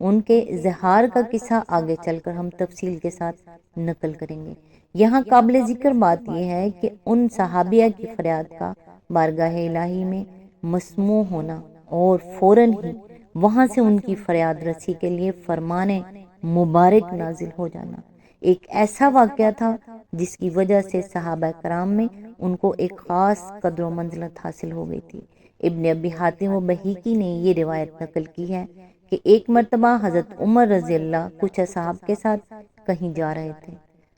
ان کے اظہار کا قصہ آگے چل کر ہم تفصیل کے ساتھ نقل کریں گے۔ یہاں قابل ذکر بات یہ ہے کہ ان صحابیہ کی فریاد کا بارگاہ الہی میں مسموع ہونا اور فوراً ہی وہاں سے ان کی فریاد رسی کے لیے فرمان مبارک نازل ہو جانا ایک ایسا واقعہ تھا جس کی وجہ سے صحابہ کرام میں ان کو ایک خاص قدر و منزلت حاصل ہو گئی تھی۔ ابن ابی حاتم و بہیقی نے یہ روایت نقل کی ہے کہ ایک مرتبہ حضرت عمر رضی اللہ کچھ اصحاب کے ساتھ کہیں جا رہے تھے۔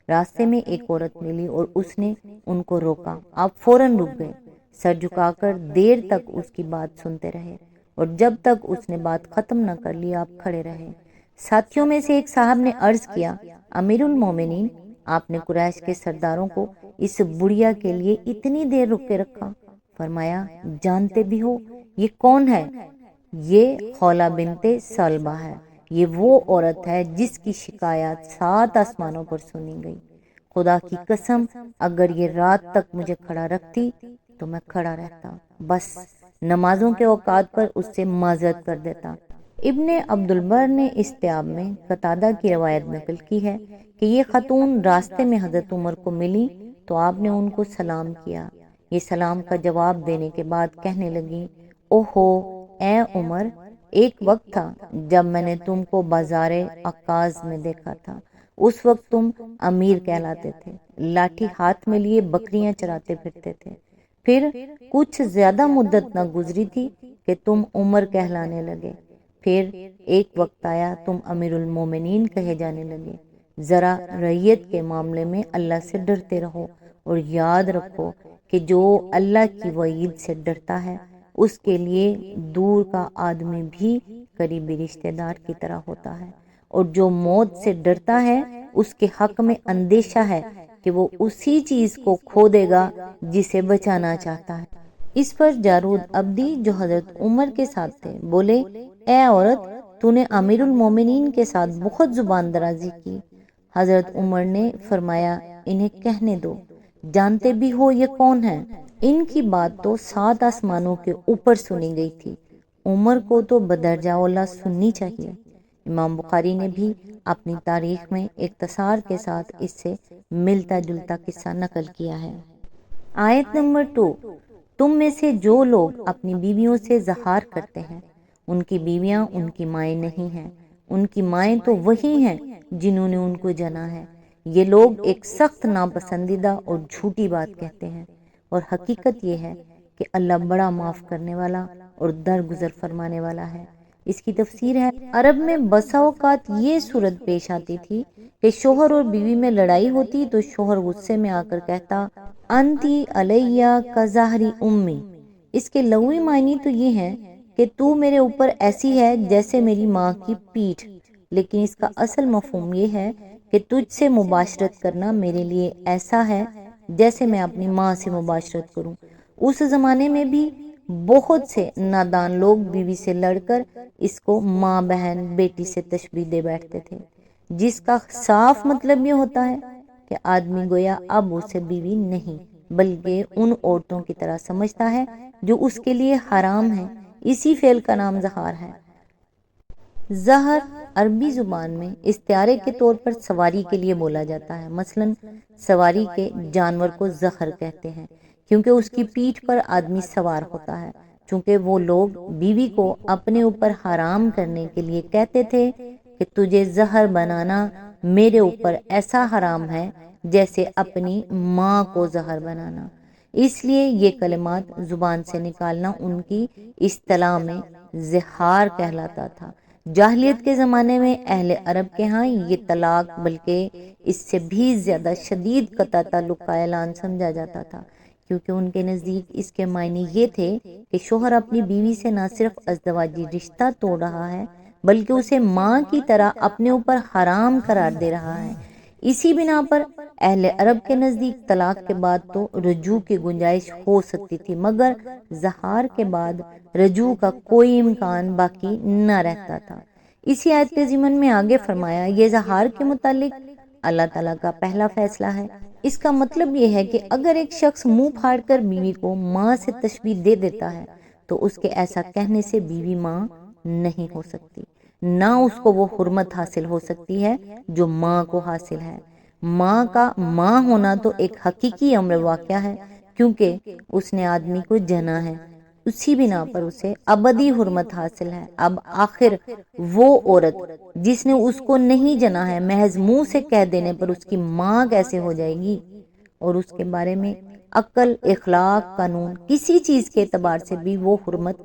راستے میں ایک عورت ملی اور اس نے ان کو روکا۔ آپ فوراً رک گئے، سر جھکا کر دیر تک اس کی بات سنتے رہے اور جب تک اس نے بات ختم نہ کر لی آپ کھڑے رہے۔ ساتھیوں میں سے ایک صاحب نے عرض کیا، امیر المومنین، آپ نے قریش کے سرداروں کو اس بڑھیا کے لیے اتنی دیر رک کے رکھا؟ فرمایا، جانتے بھی ہو یہ کون ہے؟ یہ خولہ بنت سلبہ ہے۔ یہ وہ عورت ہے جس کی شکایات 7 آسمانوں پر سنی گئی۔ خدا کی قسم اگر یہ رات تک مجھے کھڑا رکھتی تو میں کھڑا رہتا، بس نمازوں کے اوقات پر اس سے معذرت کر دیتا۔ ابن عبد البر نے استیاب میں قتادہ کی روایت نقل کی ہے کہ یہ خاتون راستے میں حضرت عمر کو ملی تو آپ نے ان کو سلام کیا۔ یہ سلام کا جواب دینے کے بعد کہنے لگی، اوہو اے عمر، ایک وقت تھا جب میں نے تم کو بازار عکاظ میں دیکھا تھا۔ اس وقت تم امیر کہلاتے تھے، لاٹھی ہاتھ میں لیے بکریاں چراتے پھرتے تھے۔ پھر کچھ زیادہ مدت نہ گزری تھی کہ تم عمر کہلانے لگے۔ پھر ایک وقت آیا تم امیر المومنین کہے جانے لگے۔ ذرا رعیت کے معاملے میں اللہ سے ڈرتے رہو اور یاد رکھو کہ جو اللہ کی وعید سے ڈرتا ہے اس کے لیے دور کا آدمی بھی قریبی رشتہ دار کی طرح ہوتا ہے، اور جو موت سے ڈرتا ہے اس کے حق میں اندیشہ ہے کہ وہ اسی چیز کو کھو دے گا جسے بچانا چاہتا ہے۔ اس پر جارود عبدی جو حضرت عمر کے ساتھ تھے بولے، اے عورت، تو نے امیر المومنین کے ساتھ بہت زبان درازی کی۔ حضرت عمر نے فرمایا، انہیں کہنے دو، جانتے بھی ہو یہ کون ہے؟ ان کی بات تو 7 آسمانوں کے اوپر سنی گئی تھی، عمر کو تو بدرجہ اولیٰ سننی چاہیے۔ امام بخاری نے بھی اپنی تاریخ میں اختصار کے ساتھ اس سے ملتا جلتا قصہ نقل کیا ہے۔ آیت نمبر 2، تم میں سے جو لوگ اپنی بیویوں سے زہار کرتے ہیں ان کی بیویاں ان کی مائیں نہیں ہیں، ان کی مائیں تو وہی ہیں جنہوں نے ان کو جنا ہے۔ یہ لوگ ایک سخت ناپسندیدہ اور جھوٹی بات کہتے ہیں، اور حقیقت یہ ہے کہ اللہ بڑا معاف کرنے والا اور درگزر فرمانے والا ہے۔ اس کی تفسیر ہے، عرب میں بسا اوقات یہ صورت پیش آتی تھی کہ شوہر اور بیوی میں لڑائی ہوتی تو شوہر غصے میں آ کر کہتا، انتی علیہ کظہری امی۔ اس کے لغوی معنی تو یہ ہیں کہ تو میرے اوپر ایسی ہے جیسے میری ماں کی پیٹھ، لیکن اس کا اصل مفہوم یہ ہے کہ تجھ سے مباشرت کرنا میرے لیے ایسا ہے جیسے میں اپنی ماں سے مباشرت کروں۔ اس زمانے میں بھی بہت سے نادان لوگ بیوی سے لڑ کر اس کو ماں، بہن، بیٹی سے تشبیہ دے بیٹھتے تھے، جس کا صاف مطلب یہ ہوتا ہے کہ آدمی گویا اب اسے بیوی نہیں بلکہ ان عورتوں کی طرح سمجھتا ہے جو اس کے لیے حرام ہے۔ اسی فعل کا نام زہار ہے۔ زہر عربی زبان میں استعارے کے طور پر سواری کے لیے بولا جاتا ہے۔ مثلا سواری کے جانور کو زہر کہتے ہیں کیونکہ اس کی پیٹھ پر آدمی سوار ہوتا ہے۔ چونکہ وہ لوگ بیوی کو اپنے اوپر حرام کرنے کے لیے کہتے تھے کہ تجھے زہر بنانا میرے اوپر ایسا حرام ہے جیسے اپنی ماں کو زہر بنانا، اس لیے یہ کلمات زبان سے نکالنا ان کی اصطلاح میں زہار کہلاتا تھا۔ جاہلیت کے زمانے میں اہل عرب کے ہاں یہ طلاق بلکہ اس سے بھی زیادہ شدید قطع تعلق کا اعلان سمجھا جاتا تھا، کیونکہ ان کے نزدیک اس کے معنی یہ تھے کہ شوہر اپنی بیوی سے نہ صرف ازدواجی رشتہ توڑ رہا ہے بلکہ اسے ماں کی طرح اپنے اوپر حرام قرار دے رہا ہے۔ اسی بنا پر اہل عرب کے نزدیک طلاق کے بعد تو رجوع کی گنجائش ہو سکتی تھی، مگر زہار کے بعد رجوع کا کوئی امکان باقی نہ رہتا تھا۔ اسی آیت ضمن میں آگے فرمایا، یہ زہار کے متعلق اللہ تعالیٰ کا پہلا فیصلہ ہے۔ اس کا مطلب یہ ہے کہ اگر ایک شخص منہ پھاڑ کر بیوی کو ماں سے تشبیہ دے دیتا ہے تو اس کے ایسا کہنے سے بیوی ماں نہیں ہو سکتی، نہ اس کو وہ حرمت حاصل ہو سکتی ہے جو ماں کو حاصل ہے۔ ماں کا ماں ہونا تو ایک حقیقی امر واقعہ ہے، کیونکہ اس نے آدمی کو جنا ہے، اسی بنا پر اسے ابدی حرمت حاصل ہے۔ اب آخر وہ عورت جس نے اس کو نہیں جنا ہے محض منہ سے کہہ دینے پر اس کی ماں کیسے ہو جائے گی؟ اور اس کے بارے میں عقل، اخلاق، قانون، کسی چیز کے اعتبار سے بھی وہ حرمت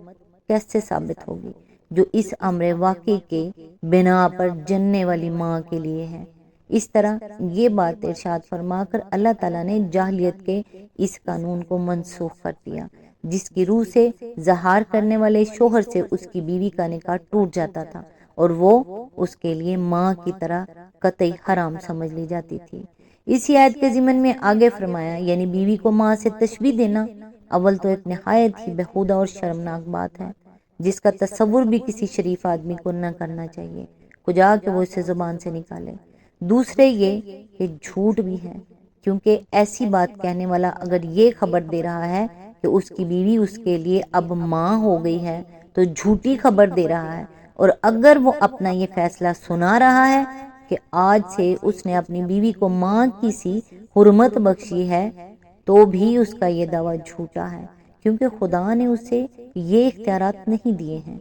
کیسے ثابت ہوگی جو اس امر واقعی کے بنا پر جننے والی ماں کے لیے ہے؟ اس طرح یہ بات ارشاد فرما کر اللہ تعالیٰ نے جاہلیت کے اس قانون کو منسوخ کر دیا، جس کی روح سے زہار کرنے والے شوہر سے اس کی بیوی کا نکاح ٹوٹ جاتا تھا اور وہ اس کے لیے ماں کی طرح قطعی حرام سمجھ لی جاتی تھی۔ اسی آیت کے ضمن میں آگے فرمایا، یعنی بیوی کو ماں سے تشبیہ دینا اول تو ایک نہایت ہی بےہودہ اور شرمناک بات ہے، جس کا تصور بھی کسی شریف آدمی کو نہ کرنا چاہیے، کجا کہ وہ اسے زبان سے نکالے۔ دوسرے یہ کہ جھوٹ بھی ہے، کیونکہ ایسی بات کہنے والا اگر یہ خبر دے رہا ہے کہ اس کی بیوی اس کے لیے اب ماں ہو گئی ہے تو جھوٹی خبر دے رہا ہے، اور اگر وہ اپنا یہ فیصلہ سنا رہا ہے کہ آج سے اس نے اپنی بیوی کو ماں کی سی حرمت بخشی ہے، تو بھی اس کا یہ دعویٰ جھوٹا ہے، کیونکہ خدا نے اسے یہ اختیارات نہیں دیے ہیں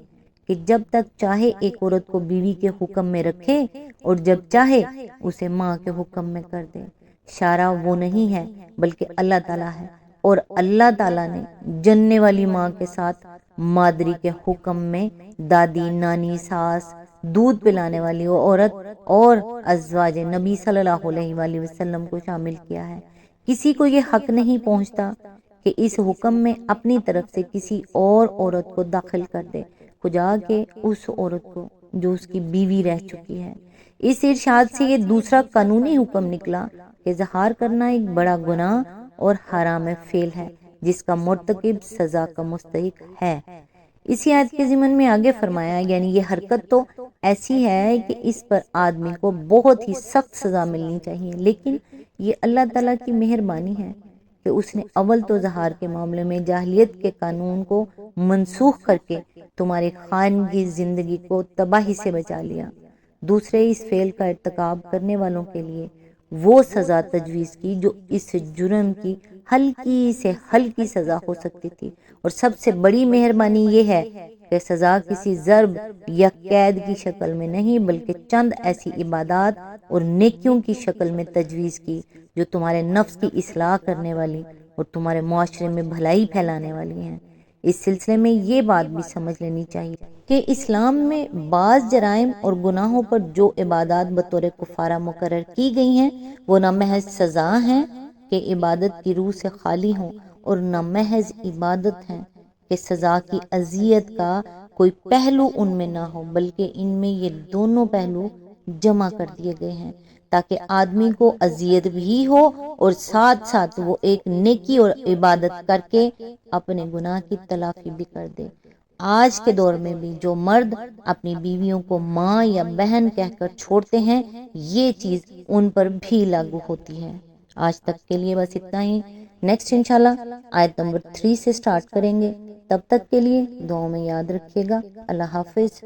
کہ جب تک چاہے ایک عورت کو بیوی کے حکم میں رکھے اور جب چاہے اسے ماں کے حکم میں کر دے۔ شارع وہ نہیں ہے بلکہ اللہ تعالیٰ ہے، اور اللہ تعالیٰ نے جننے والی ماں کے ساتھ مادری کے حکم میں دادی، نانی، ساس، دودھ پلانے والی وہ عورت اور ازواج نبی صلی اللہ علیہ وآلہ وسلم کو شامل کیا ہے۔ کسی کو یہ حق نہیں پہنچتا کہ اس حکم میں اپنی طرف سے کسی اور عورت کو داخل کر دے، خدا کہ اس عورت کو جو اس کی بیوی رہ چکی ہے۔ اس ارشاد سے یہ دوسرا قانونی حکم نکلا کہ اظہار کرنا ایک بڑا گناہ اور حرام فعل ہے، جس کا مرتکب سزا کا مستحق ہے۔ اسی آیت کے ضمن میں آگے فرمایا، یعنی یہ حرکت تو ایسی ہے کہ اس پر آدمی کو بہت ہی سخت سزا ملنی چاہیے، لیکن یہ اللہ تعالیٰ کی مہربانی ہے کہ اس نے اول تو ظہار کے معاملے میں جاہلیت کے قانون کو منسوخ کر کے تمہاری خانگی زندگی کو تباہی سے بچا لیا، دوسرے اس فعل کا ارتکاب کرنے والوں کے لیے وہ سزا تجویز کی جو اس جرم کی ہلکی سے ہلکی سزا ہو سکتی تھی، اور سب سے بڑی مہربانی یہ ہے کہ سزا کسی ضرب یا قید کی شکل میں نہیں بلکہ چند ایسی عبادات اور نیکیوں کی شکل میں تجویز کی جو تمہارے نفس کی اصلاح کرنے والی اور تمہارے معاشرے میں بھلائی پھیلانے والی ہیں۔ اس سلسلے میں یہ بات بھی سمجھ لینی چاہیے کہ اسلام میں بعض جرائم اور گناہوں پر جو عبادات بطور کفارہ مقرر کی گئی ہیں وہ نہ محض سزا ہیں کہ عبادت کی روح سے خالی ہوں، اور نہ محض عبادت ہیں کہ سزا کی اذیت کا کوئی پہلو ان میں نہ ہو، بلکہ ان میں یہ دونوں پہلو جمع کر دیے گئے ہیں تاکہ آدمی کو اذیت بھی ہو اور ساتھ ساتھ وہ ایک نیکی اور عبادت کر کے اپنے گناہ کی تلافی بھی کر دے۔ آج کے دور میں بھی جو مرد اپنی بیویوں کو ماں یا بہن کہہ کر چھوڑتے ہیں، یہ چیز ان پر بھی لاگو ہوتی ہے۔ آج تک کے لیے بس اتنا ہی، نیکسٹ انشاءاللہ آیت نمبر 3 سے سٹارٹ کریں گے۔ تب تک کے لیے دعاؤں میں یاد رکھیے گا۔ اللہ حافظ۔